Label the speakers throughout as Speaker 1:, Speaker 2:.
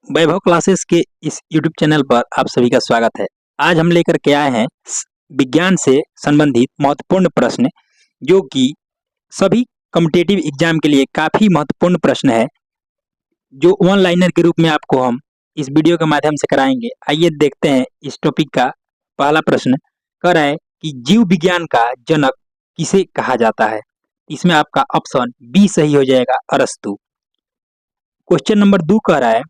Speaker 1: वैभव classes के इस YouTube channel पर आप सभी का स्वागत है। आज हम लेकर के आए हैं विज्ञान से संबंधित महत्वपूर्ण प्रश्न, जो कि सभी कॉम्पिटिटिव एग्जाम के लिए काफी महत्वपूर्ण प्रश्न है, जो वन लाइनर के रूप में आपको हम इस वीडियो के माध्यम से कराएंगे। आइए देखते हैं इस टॉपिक का पहला प्रश्न। कह रहा है कि जीव विज्ञान का जनक किसे कहा जाता है। इसमें आपका ऑप्शन बी सही हो जाएगा, अरस्तु। क्वेश्चन नंबर 2 कह रहा है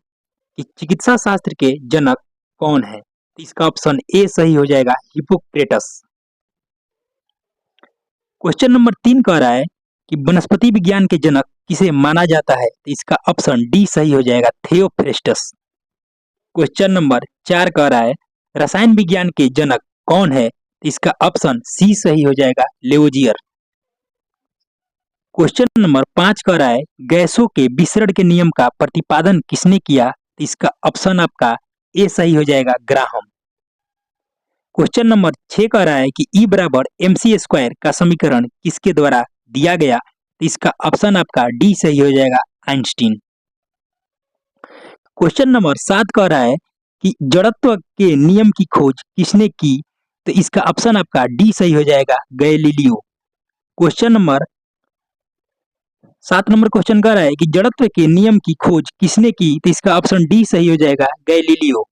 Speaker 1: कि चिकित्सा शास्त्र के जनक कौन है। इसका ऑप्शन ए सही हो जाएगा, हिप्पोक्रेटस। क्वेश्चन नंबर 3 कह रहा है कि वनस्पति विज्ञान के जनक किसे माना जाता है। इसका ऑप्शन डी सही हो जाएगा, थियोफ्रेस्टस। क्वेश्चन नंबर 4 कह रहा है रसायन विज्ञान के जनक कौन है। इसका ऑप्शन सी सही हो जाएगा, लेवोजियर। क्वेश्चन नंबर 5 कह रहा है गैसों के विसरण के नियम का प्रतिपादन किसने किया। इसका ऑप्शन आपका ए सही हो जाएगा, ग्राहम। क्वेश्चन नंबर 6 कह रहा है कि E बराबर mc² का समीकरण किसके द्वारा दिया गया। इसका ऑप्शन आपका डी सही हो जाएगा, आइंस्टीन। क्वेश्चन नंबर 7 कह रहा है कि जड़त्व के नियम की खोज किसने की। तो इसका ऑप्शन आपका डी सही हो जाएगा, Galileo. Question number 7 number question कह रहा है कि जड़त्व के नियम की खोज किसने की। तो इसका ऑप्शन डी सही हो जाएगा, गैलीलियो।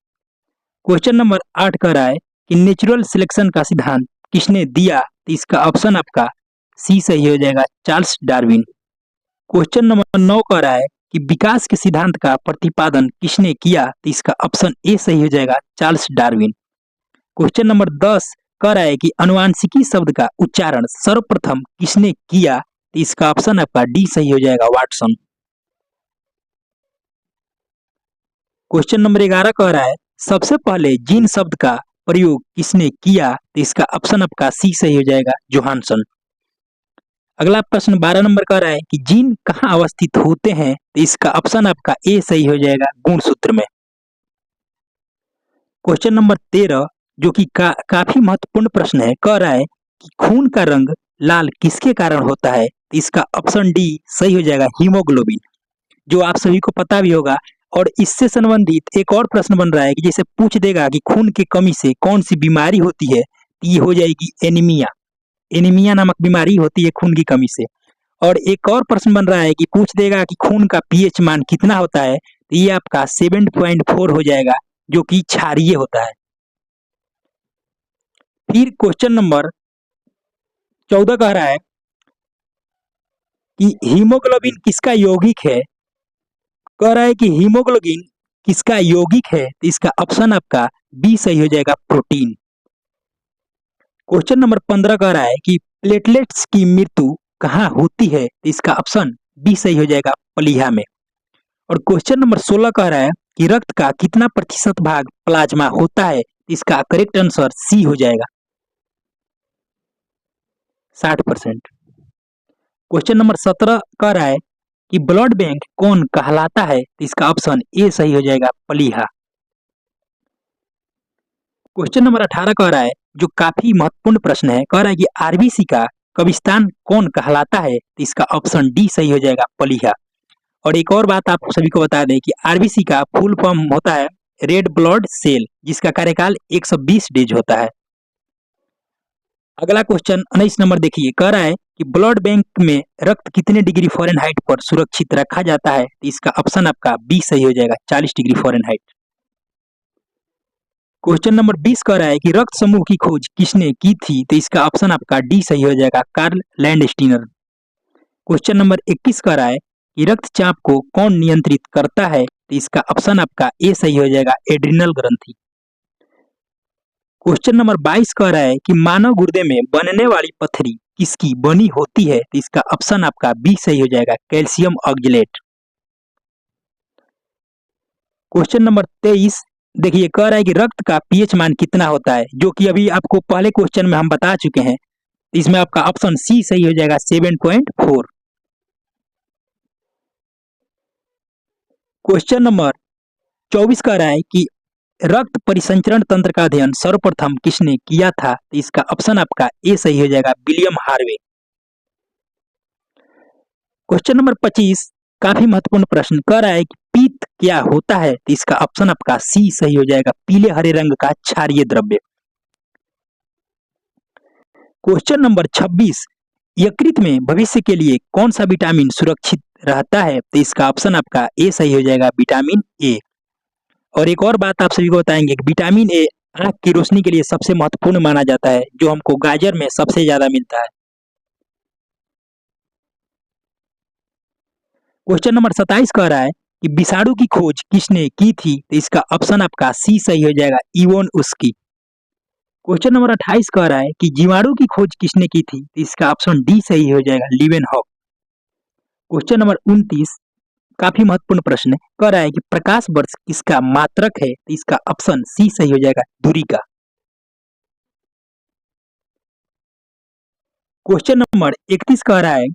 Speaker 1: क्वेश्चन नंबर 8 कह रहा है कि नेचुरल सिलेक्शन का सिद्धांत किसने दिया। तो इसका ऑप्शन आपका सी सही हो जाएगा, चार्ल्स डार्विन। क्वेश्चन नंबर 9 कह रहा है कि विकास के सिद्धांत का प्रतिपादन किसने किया। तो इसका ऑप्शन ए सही हो जाएगा, चार्ल्स डार्विन। क्वेश्चन नंबर 10 कह रहा है कि अनुवांशिकी शब्द का उच्चारण सर्वप्रथम किसने किया। तो इसका ऑप्शन आपका डी सही हो जाएगा, वाटसन। क्वेश्चन नंबर 11 कह रहा है सबसे पहले जीन शब्द का प्रयोग किसने किया। तो इसका ऑप्शन आपका सी सही हो जाएगा, जोहानसन। अगला प्रश्न 12 नंबर कह रहा है कि जीन कहाँ अवस्थित होते हैं। तो इसका ऑप्शन आपका ए सही हो जाएगा, गुणसूत्र में। क्वेश्चन नंबर 13 जो कि काफी महत्वपूर्ण प्रश्न है, कह रहा है कि खून का रंग लाल किसके कारण होता है। तो इसका ऑप्शन डी सही हो जाएगा, हीमोग्लोबिन, जो आप सभी को पता भी होगा। और इससे संबंधित एक और प्रश्न बन रहा है कि जैसे पूछ देगा कि खून की कमी से कौन सी बीमारी होती है। तो ये हो जाएगी एनीमिया। एनीमिया नामक बीमारी होती है खून की कमी से। और एक और प्रश्न बन रहा है कि पूछ देगा कि खून का पीएच मान कितना होता है। तो ये आपका 7.4 हो जाएगा, जो कि क्षारीय होता है। फिर क्वेश्चन नंबर 14 कह रहा है कि हीमोग्लोबिन किसका यौगिक है। कह रहा है कि हीमोग्लोबिन किसका यौगिक है। तो इसका ऑप्शन आपका बी सही हो जाएगा, प्रोटीन। क्वेश्चन नंबर 15 कह रहा है कि प्लेटलेट्स की मृत्यु कहाँ होती है। तो इसका ऑप्शन बी सही हो जाएगा, प्लीहा में। और क्वेश्चन नंबर 16 कह रहा है कि रक्त का कितना प्रतिशत भाग प्लाज्मा होता है। इसका करेक्ट आंसर सी हो जाएगा, 60%। क्वेश्चन नंबर 17 कह रहा है कि ब्लड बैंक कौन कहलाता है। तो इसका ऑप्शन ए सही हो जाएगा, प्लीहा। क्वेश्चन नंबर 18 कह रहा है जो काफी महत्वपूर्ण प्रश्न है, कह रहा है कि आरबीसी का कब्रिस्तान कौन कहलाता है। तो इसका ऑप्शन डी सही हो जाएगा, प्लीहा। और एक और बात आप सभी को बता दें कि आरबीसी का फुल फॉर्म होता है रेड ब्लड सेल, जिसका कार्यकाल 120 डेज होता है। अगला क्वेश्चन 19 नंबर देखिए, कह रहा है कि ब्लड बैंक में रक्त कितने डिग्री फ़ारेनहाइट पर सुरक्षित रखा जाता है। तो इसका ऑप्शन आपका बी सही हो जाएगा, 40 डिग्री फ़ारेनहाइट। क्वेश्चन नंबर 20 कह रहा है कि रक्त समूह की खोज किसने की थी। तो इसका ऑप्शन आपका डी सही हो जाएगा, कार्ल लैंडस्टीनर। क्वेश्चन नंबर 21 कह रहा है कि रक्तचाप को कौन नियंत्रित करता है। तो इसका ऑप्शन आपका ए सही हो जाएगा, एड्रिनल ग्रंथि। क्वेश्चन नंबर 22 कह रहा है कि मानव गुर्दे में बनने वाली पथरी किसकी बनी होती है। तो इसका ऑप्शन आपका बी सही हो जाएगा, कैल्शियम ऑक्जेलेट। क्वेश्चन नंबर 23 देखिए, कह रहा है कि रक्त का पीएच मान कितना होता है, जो कि अभी आपको पहले क्वेश्चन में हम बता चुके हैं। इसमें आपका ऑप्शन सी सही हो जाएगा, 7.4। क्वेश्चन नंबर 24 कह रहा है कि रक्त परिसंचरण तंत्र का अध्ययन सर्वप्रथम किसने किया था। तो इसका ऑप्शन आपका ए सही हो जाएगा, विलियम हार्वे। क्वेश्चन नंबर 25 काफी महत्वपूर्ण प्रश्न, कह रहा है कि पित्त क्या होता है? तो इसका ऑप्शन आपका सी सही हो जाएगा, पीले हरे रंग का क्षारीय द्रव्य। क्वेश्चन नंबर 26, यकृत में भविष्य के लिए कौन सा विटामिन सुरक्षित रहता है? तो इसका ऑप्शन आपका ए सही हो जाएगा, विटामिन ए। और एक और बात आप सभी को बताएंगे कि विटामिन ए आंख की रोशनी के लिए सबसे महत्वपूर्ण माना जाता है, जो हमको गाजर में सबसे ज्यादा मिलता है। क्वेश्चन नंबर 27 कह रहा है कि विषाणु की खोज किसने की थी? तो इसका ऑप्शन आपका सी सही हो जाएगा, इवोन उसकी। क्वेश्चन नंबर 28 कह रहा है कि जीवाणु की खोज किसने की थी? तो इसका ऑप्शन डी सही हो जाएगा, लीवेनहॉक। क्वेश्चन नंबर 29 काफी महत्वपूर्ण प्रश्न है, कह रहा है कि प्रकाश वर्ष किसका मात्रक है? तो इसका ऑप्शन सी सही हो जाएगा, दूरी का। क्वेश्चन नंबर 31 कह रहा है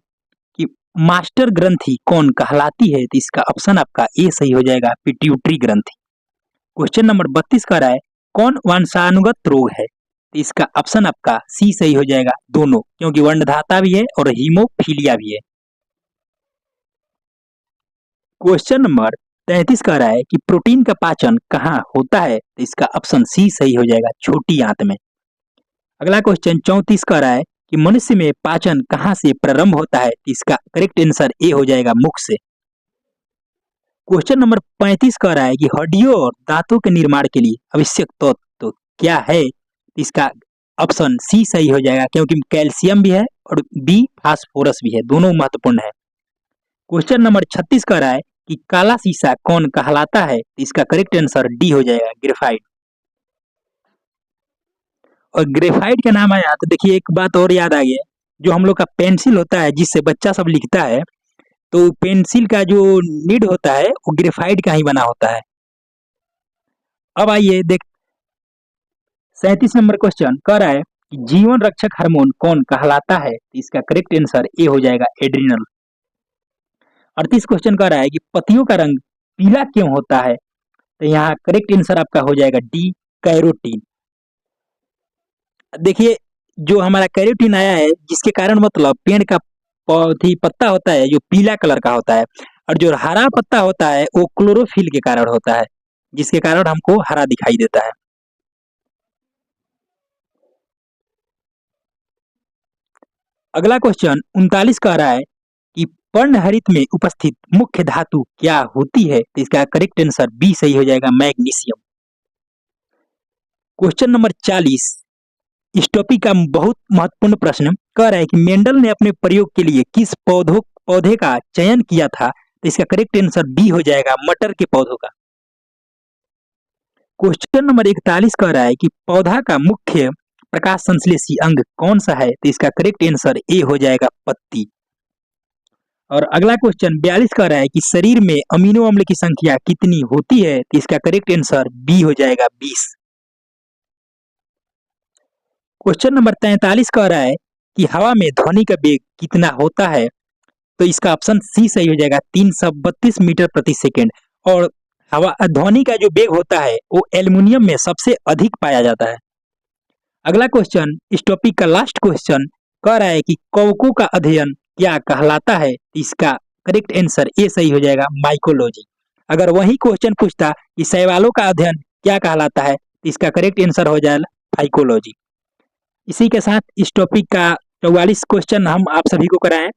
Speaker 1: कि मास्टर ग्रंथि कौन कहलाती है? तो इसका ऑप्शन आपका ए सही हो जाएगा, पिट्यूटरी ग्रंथि। क्वेश्चन नंबर 32 कह रहा है कौन वंशानुगत रोग है? तो इसका ऑप्शन आपका सी सही हो जाएगा, दोनों, क्योंकि वर्णधाता भी है और हीमोफीलिया भी है। क्वेश्चन नंबर 33 कह रहा है कि प्रोटीन का पाचन कहाँ होता है? तो इसका ऑप्शन सी सही हो जाएगा, छोटी आंत में। अगला क्वेश्चन 34 कह रहा है कि मनुष्य में पाचन कहाँ से प्रारंभ होता है? तो इसका करेक्ट आंसर ए हो जाएगा, मुख से। क्वेश्चन नंबर 35 कह रहा है कि हड्डियों और दांतों के निर्माण के लिए आवश्यक तत्व तो क्या है? इसका ऑप्शन सी सही हो जाएगा, क्योंकि कैल्शियम भी है और बी फास्फोरस भी है, दोनों महत्वपूर्ण है। क्वेश्चन नंबर 36 कह रहा है कि काला शीशा कौन कहलाता है? इसका करेक्ट आंसर डी हो जाएगा, ग्रेफाइट। और ग्रेफाइट का नाम आया तो देखिए एक बात और याद आ गया, जो हम लोग का पेंसिल होता है जिससे बच्चा सब लिखता है, तो पेंसिल का जो नीड होता है वो ग्रेफाइट का ही बना होता है। अब आइए देख 37 नंबर क्वेश्चन कह रहा है कि जीवन रक्षक हार्मोन कौन कहलाता है? इसका करेक्ट आंसर ए हो जाएगा, एड्रिनल। 38 क्वेश्चन कह रहा है कि पत्तियों का रंग पीला क्यों होता है? तो यहाँ करेक्ट आंसर आपका हो जाएगा डी, कैरोटीन। देखिए जो हमारा कैरोटीन आया है, जिसके कारण मतलब पेड़ का पौधी पत्ता होता है जो पीला कलर का होता है, और जो हरा पत्ता होता है वो क्लोरोफिल के कारण होता है, जिसके कारण हमको हरा दिखाई देता है। अगला क्वेश्चन 39 कह रहा है कि पर्णहरित में उपस्थित मुख्य धातु क्या होती है? तो इसका करेक्ट आंसर बी सही हो जाएगा, मैग्नीशियम। क्वेश्चन नंबर 40 इस टॉपिक का बहुत महत्वपूर्ण प्रश्न कह रहा है कि मेंडल ने अपने प्रयोग के लिए किस पौधे का चयन किया था? तो इसका करेक्ट आंसर बी हो जाएगा, मटर के पौधों का। क्वेश्चन नंबर 41 कह रहा है कि पौधा का मुख्य प्रकाश संश्लेषी अंग कौन सा है? तो इसका करेक्ट आंसर ए हो जाएगा, पत्ती। और अगला क्वेश्चन 42 कह रहा है कि शरीर में अमीनो अम्ल की संख्या कितनी होती है? तो इसका करेक्ट आंसर बी हो जाएगा, 20। क्वेश्चन नंबर 43 कह रहा है कि हवा में ध्वनि का वेग कितना होता है? तो इसका ऑप्शन सी सही हो जाएगा, 332 मीटर प्रति सेकेंड। और हवा ध्वनि का जो वेग होता है वो एल्युमिनियम में सबसे अधिक पाया जाता है। अगला क्वेश्चन इस टॉपिक का लास्ट क्वेश्चन कह रहा है कि कवकों का अध्ययन क्या कहलाता है? इसका करेक्ट आंसर ए सही हो जाएगा, माइकोलॉजी। अगर वही क्वेश्चन पूछता कि शैवालों का अध्ययन क्या कहलाता है, तो इसका करेक्ट आंसर हो जाएगा, फाइकोलॉजी। इसी के साथ इस टॉपिक का 44 क्वेश्चन हम आप सभी को कराएं।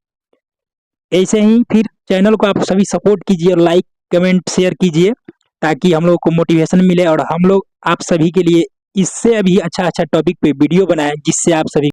Speaker 1: ऐसे ही फिर चैनल को आप सभी सपोर्ट कीजिए और लाइक कमेंट शेयर कीजिए, ताकि हम लोग को मोटिवेशन मिले और हम लोग आप सभी के लिए इससे अभी अच्छा टॉपिक पे वीडियो बनाएं, जिससे आप सभी